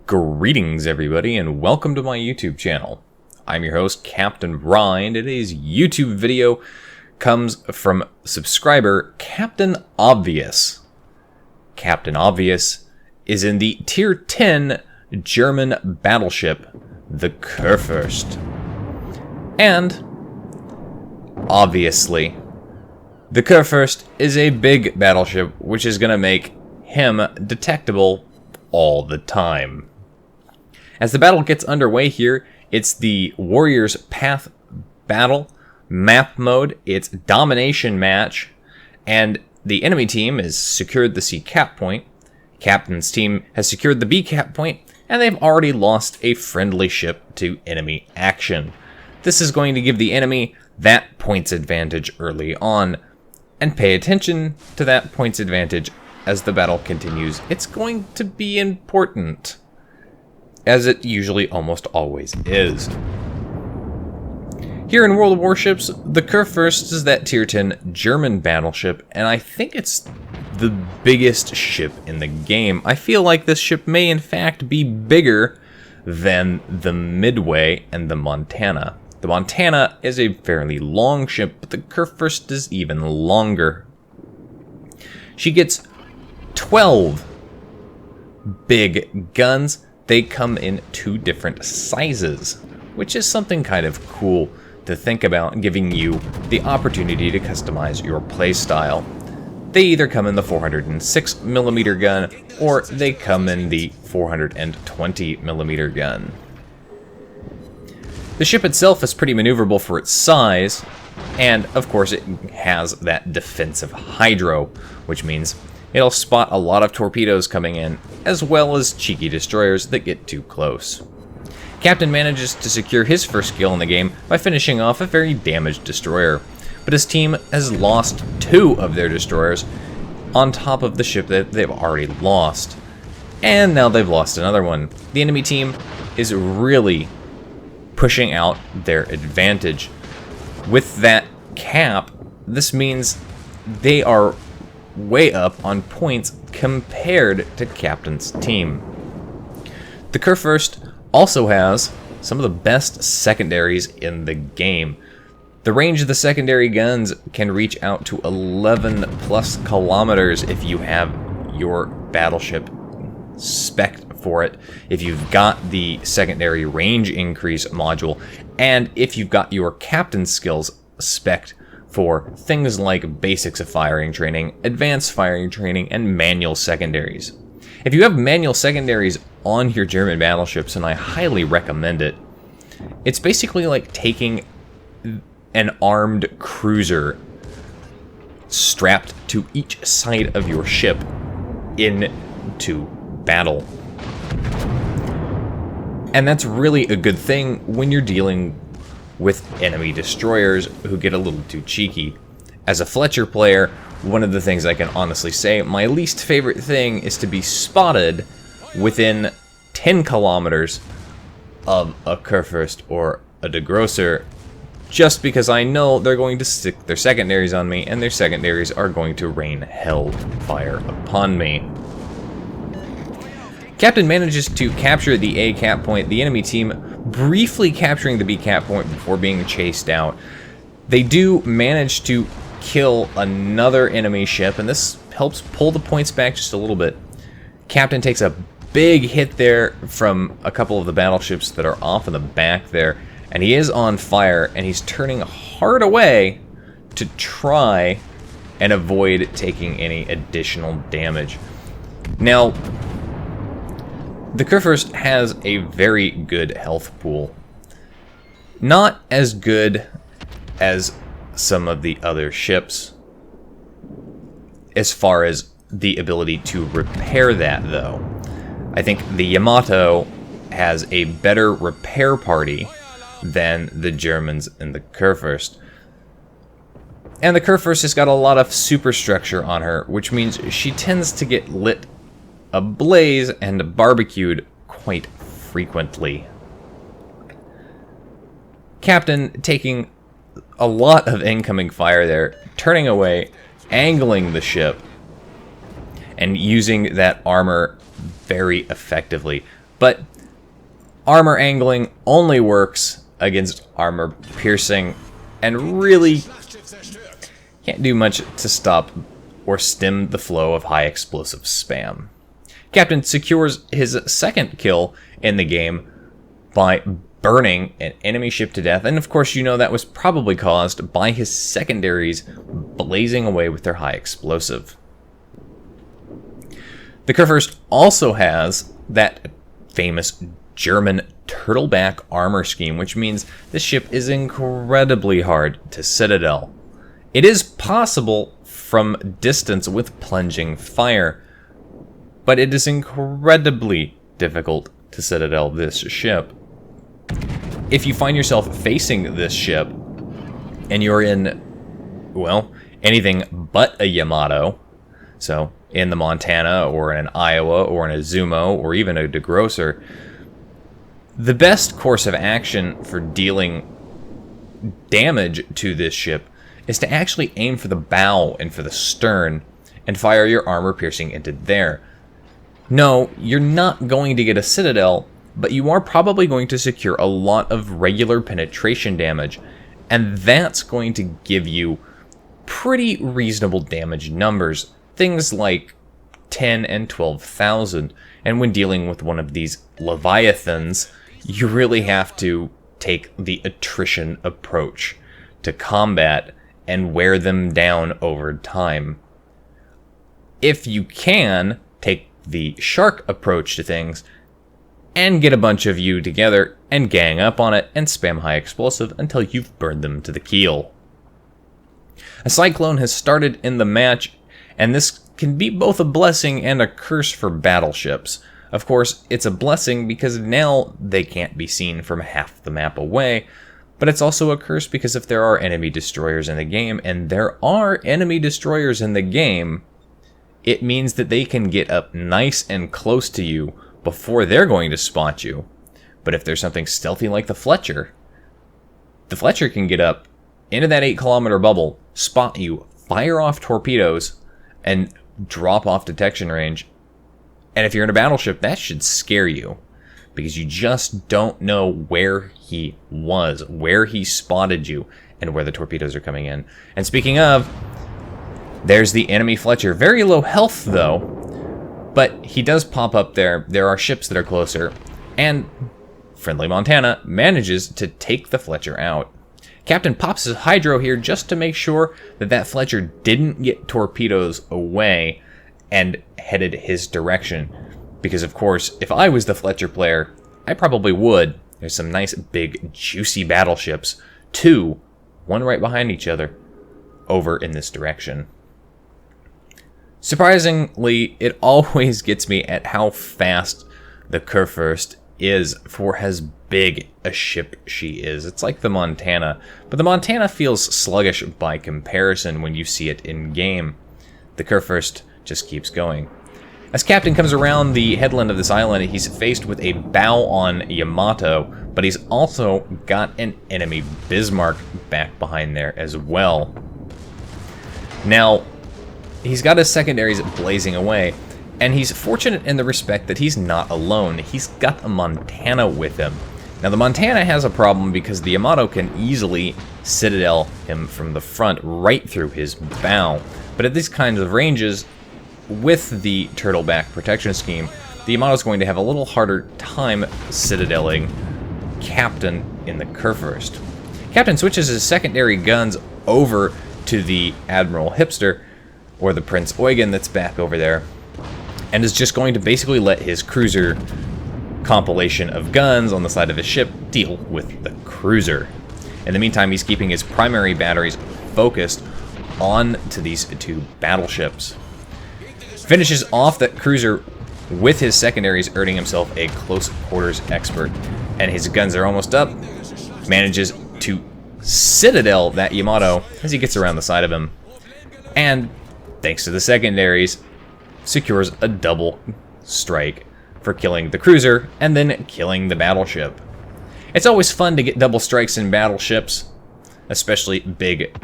Greetings everybody and welcome to my YouTube channel. I'm your host Captain Ryan. Today's YouTube video comes from subscriber Captain Obvious. Captain Obvious is in the Tier 10 German battleship, the Kurfürst. And, obviously, the Kurfürst is a big battleship which is going to make him detectable all the time. As the battle gets underway here, it's the Warrior's Path battle, map mode, it's domination match, and the enemy team has secured the C cap point, Captain's team has secured the B cap point, and they've already lost a friendly ship to enemy action. This is going to give the enemy that points advantage early on, and pay attention to that points advantage as the battle continues. It's going to be important, as it usually almost always is. Here in World of Warships, the Kurfürst is that Tier 10 German battleship, and I think it's the biggest ship in the game. I feel like this ship may in fact be bigger than the Midway and the Montana. The Montana is a fairly long ship, but the Kurfürst is even longer. She gets 12 big guns. They come in two different sizes, which is something kind of cool to think about, giving you the opportunity to customize your playstyle. They either come in the 406mm gun, or they come in the 420mm gun. The ship itself is pretty maneuverable for its size, and of course it has that defensive hydro, which means it'll spot a lot of torpedoes coming in, as well as cheeky destroyers that get too close. Captain manages to secure his first kill in the game by finishing off a very damaged destroyer, but his team has lost 2 of their destroyers on top of the ship that they've already lost. And now they've lost another one. The enemy team is really pushing out their advantage. With that cap, this means they are way up on points compared to Captain's team. The Kurfürst also has some of the best secondaries in the game. The range of the secondary guns can reach out to 11 plus kilometers if you have your battleship spec'd for it, if you've got the secondary range increase module, and if you've got your captain's skills spec'd for things like basics of firing training, advanced firing training, and manual secondaries. If you have manual secondaries on your German battleships, and I highly recommend it, it's basically like taking an armed cruiser strapped to each side of your ship into battle. And that's really a good thing when you're dealing with enemy destroyers who get a little too cheeky. As a Fletcher player, one of the things I can honestly say, my least favorite thing is to be spotted within 10 kilometers of a Kurfürst or a De Grosser, just because I know they're going to stick their secondaries on me, and their secondaries are going to rain hellfire upon me. Captain manages to capture the A cap point, the enemy team briefly capturing the B cap point before being chased out. They do manage to kill another enemy ship, and this helps pull the points back just a little bit. Captain takes a big hit there from a couple of the battleships that are off in the back there, and he is on fire, and he's turning hard away to try and avoid taking any additional damage. Now, the Kurfürst has a very good health pool. Not as good as some of the other ships as far as the ability to repair that, though. I think the Yamato has a better repair party than the Germans and the Kurfürst. And the Kurfürst has got a lot of superstructure on her, which means she tends to get lit ablaze and barbecued quite frequently. Captain taking a lot of incoming fire there, turning away, angling the ship, and using that armor very effectively. But armor angling only works against armor piercing, and really can't do much to stop or stem the flow of high explosive spam. Captain secures his second kill in the game by burning an enemy ship to death, and of course you know that was probably caused by his secondaries blazing away with their high explosive. The Kurfürst also has that famous German turtleback armor scheme, which means this ship is incredibly hard to citadel. It is possible from distance with plunging fire, but it is incredibly difficult to citadel this ship. If you find yourself facing this ship, and you're in, well, anything but a Yamato, so in the Montana, or in an Iowa, or in a Zumo, or even a DeGrosser, the best course of action for dealing damage to this ship is to actually aim for the bow and for the stern, and fire your armor piercing into there. No, you're not going to get a citadel, but you are probably going to secure a lot of regular penetration damage, and that's going to give you pretty reasonable damage numbers, things like 10 and 12,000, and when dealing with one of these Leviathans, you really have to take the attrition approach to combat and wear them down over time. If you can, take the shark approach to things and get a bunch of you together and gang up on it and spam high explosive until you've burned them to the keel. A cyclone has started in the match, and this can be both a blessing and a curse for battleships. Of course, it's a blessing because now they can't be seen from half the map away, but it's also a curse because if there are enemy destroyers in the game, and there are enemy destroyers in the game, it means that they can get up nice and close to you before they're going to spot you. But if there's something stealthy like the Fletcher can get up into that 8-kilometer bubble, spot you, fire off torpedoes, and drop off detection range. And if you're in a battleship, that should scare you, because you just don't know where he was, where he spotted you, and where the torpedoes are coming in. And speaking of, there's the enemy Fletcher. Very low health, though, but he does pop up there. There are ships that are closer, and friendly Montana manages to take the Fletcher out. Captain pops his hydro here just to make sure that that Fletcher didn't get torpedoes away and headed his direction. Because, of course, if I was the Fletcher player, I probably would. There's some nice, big, juicy battleships. Two, one right behind each other, over in this direction. Surprisingly, it always gets me at how fast the Kurfürst is for as big a ship she is. It's like the Montana, but the Montana feels sluggish by comparison when you see it in game. The Kurfürst just keeps going. As Captain comes around the headland of this island, he's faced with a bow-on Yamato, but he's also got an enemy Bismarck back behind there as well. Now, he's got his secondaries blazing away, and he's fortunate in the respect that he's not alone. He's got a Montana with him. Now, the Montana has a problem because the Yamato can easily citadel him from the front right through his bow. But at these kinds of ranges, with the turtleback protection scheme, the Yamato's going to have a little harder time citadeling Captain in the Kurfürst. Captain switches his secondary guns over to the Admiral Hipster, or the Prince Eugen that's back over there, and is just going to basically let his cruiser compilation of guns on the side of his ship deal with the cruiser. In the meantime, he's keeping his primary batteries focused on to these two battleships. Finishes off that cruiser with his secondaries, earning himself a close quarters expert, and his guns are almost up. Manages to citadel that Yamato as he gets around the side of him, and thanks to the secondaries, secures a double strike for killing the cruiser and then killing the battleship. It's always fun to get double strikes in battleships, especially big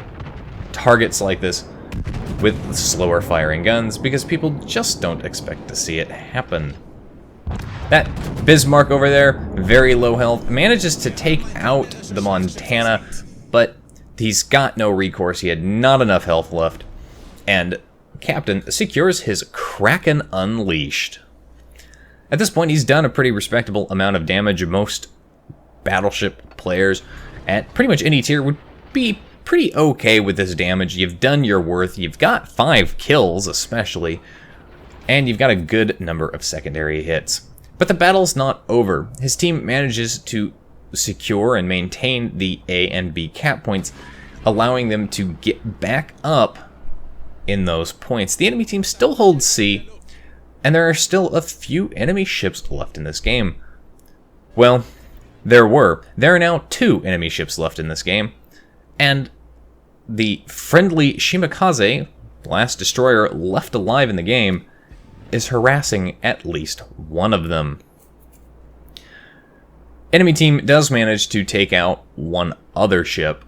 targets like this with slower firing guns, because people just don't expect to see it happen. That Bismarck over there, very low health, manages to take out the Montana, but he's got no recourse. He had not enough health left, and Captain secures his Kraken Unleashed. At this point, he's done a pretty respectable amount of damage. Most battleship players at pretty much any tier would be pretty okay with this damage. You've done your worth. You've got 5 kills, especially, and you've got a good number of secondary hits. But the battle's not over. His team manages to secure and maintain the A and B cap points, allowing them to get back up in those points. The enemy team still holds C, and there are still a few enemy ships left in this game. Well, there are now 2 enemy ships left in this game, and the friendly Shimakaze, last destroyer left alive in the game, is harassing at least one of them. Enemy team does manage to take out one other ship,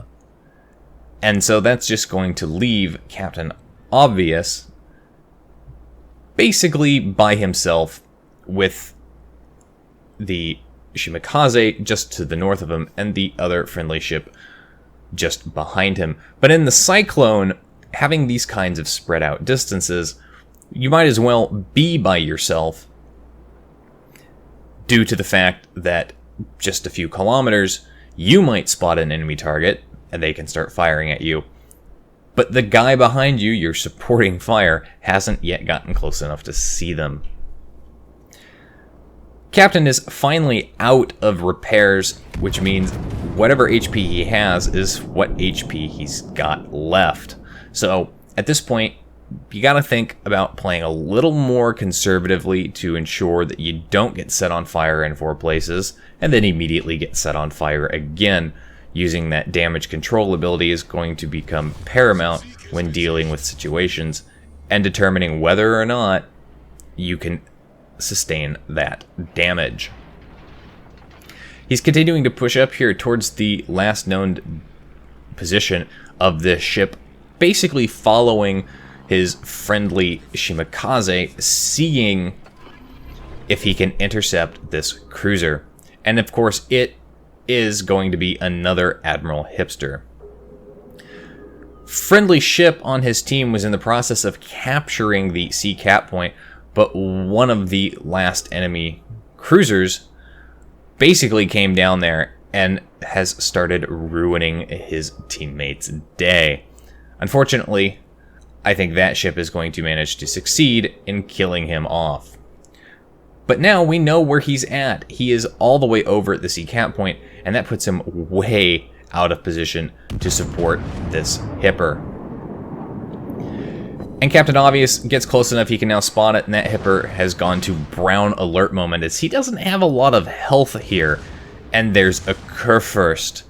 and so that's just going to leave Captain Obvious basically by himself with the Shimakaze just to the north of him and the other friendly ship just behind him. But in the Cyclone, having these kinds of spread out distances, you might as well be by yourself due to the fact that just a few kilometers, you might spot an enemy target and they can start firing at you. But the guy behind you, your supporting fire, hasn't yet gotten close enough to see them. Captain is finally out of repairs, which means whatever HP he has is what HP he's got left. So at this point, you gotta think about playing a little more conservatively to ensure that you don't get set on fire in 4 places and then immediately get set on fire again. Using that damage control ability is going to become paramount when dealing with situations and determining whether or not you can sustain that damage. He's continuing to push up here towards the last known position of this ship, basically following his friendly Shimakaze, seeing if he can intercept this cruiser. And of course, it is going to be another Admiral Hipster. Friendly ship on his team was in the process of capturing the C cap point, but one of the last enemy cruisers basically came down there and has started ruining his teammates' day. Unfortunately, I think that ship is going to manage to succeed in killing him off. But now we know where he's at. He is all the way over at the C cap point, and that puts him way out of position to support this Hipper. And Captain Obvious gets close enough, he can now spot it, and that Hipper has gone to brown alert moment as he doesn't have a lot of health here. And there's a Kurfürst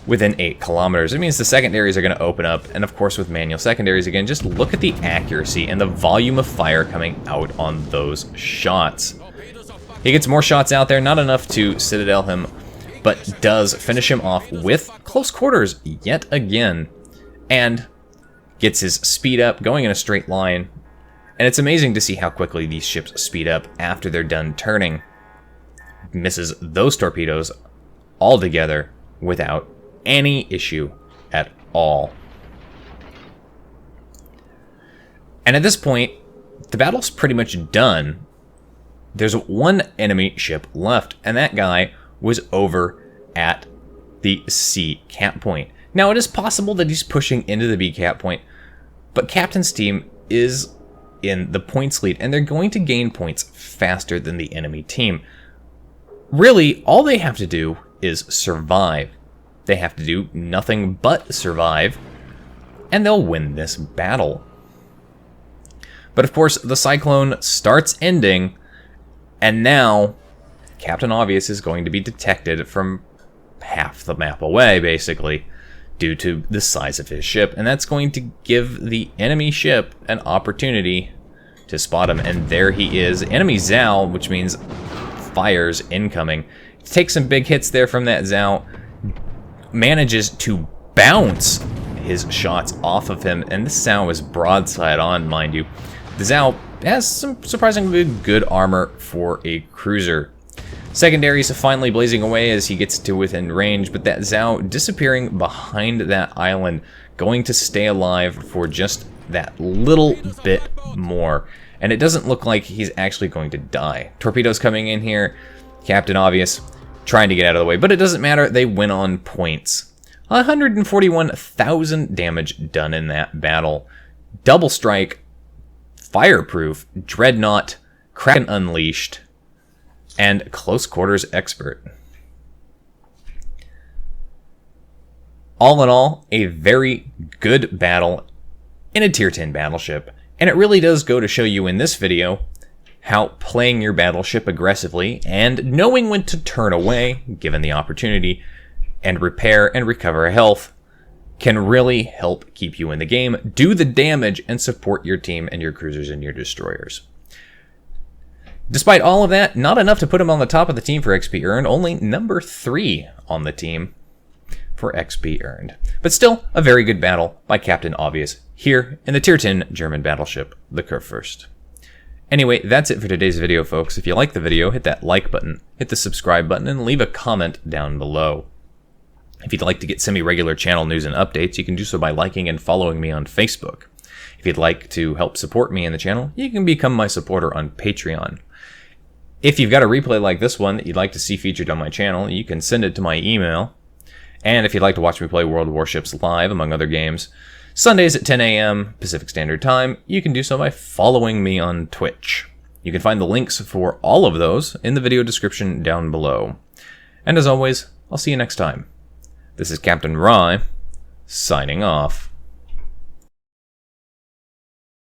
within 8 kilometers. It means the secondaries are going to open up, and of course with manual secondaries again, just look at the accuracy and the volume of fire coming out on those shots. He gets more shots out there, not enough to Citadel him, but does finish him off with close quarters yet again, and gets his speed up, going in a straight line. And it's amazing to see how quickly these ships speed up after they're done turning. Misses those torpedoes altogether without any issue at all. And at this point, the battle's pretty much done. There's one enemy ship left, and that guy was over at the C cap point. Now, it is possible that he's pushing into the B cap point, but Captain's team is in the points lead, and they're going to gain points faster than the enemy team. Really, all they have to do is survive. They have to do nothing but survive, and they'll win this battle. But of course, the Cyclone starts ending, and now Captain Obvious is going to be detected from half the map away, basically, due to the size of his ship, and that's going to give the enemy ship an opportunity to spot him, and there he is. Enemy Zhao, which means fires incoming. Takes some big hits there from that Zhao, manages to bounce his shots off of him, and this Zhao is broadside on, mind you. The Zhao has some surprisingly good armor for a cruiser. Secondaries finally blazing away as he gets to within range, but that Zhao disappearing behind that island, going to stay alive for just that little bit more. And it doesn't look like he's actually going to die. Torpedoes coming in here, Captain Obvious trying to get out of the way, but it doesn't matter, they win on points. 141,000 damage done in that battle. Double strike, fireproof, dreadnought, Kraken Unleashed, and close quarters expert. All in all, a very good battle in a tier 10 battleship. And it really does go to show you in this video how playing your battleship aggressively and knowing when to turn away, given the opportunity, and repair and recover health can really help keep you in the game, do the damage, and support your team and your cruisers and your destroyers. Despite all of that, not enough to put him on the top of the team for XP earned, only number 3 on the team for XP earned. But still, a very good battle by Captain Obvious here in the Tier 10 German battleship, the Kurfürst. Anyway, that's it for today's video, folks. If you like the video, hit that like button, hit the subscribe button, and leave a comment down below. If you'd like to get semi-regular channel news and updates, you can do so by liking and following me on Facebook. If you'd like to help support me in the channel, you can become my supporter on Patreon. If you've got a replay like this one that you'd like to see featured on my channel, you can send it to my email. And if you'd like to watch me play World of Warships live, among other games, Sundays at 10 a.m. Pacific Standard Time, you can do so by following me on Twitch. You can find the links for all of those in the video description down below. And as always, I'll see you next time. This is Captain Rye, signing off.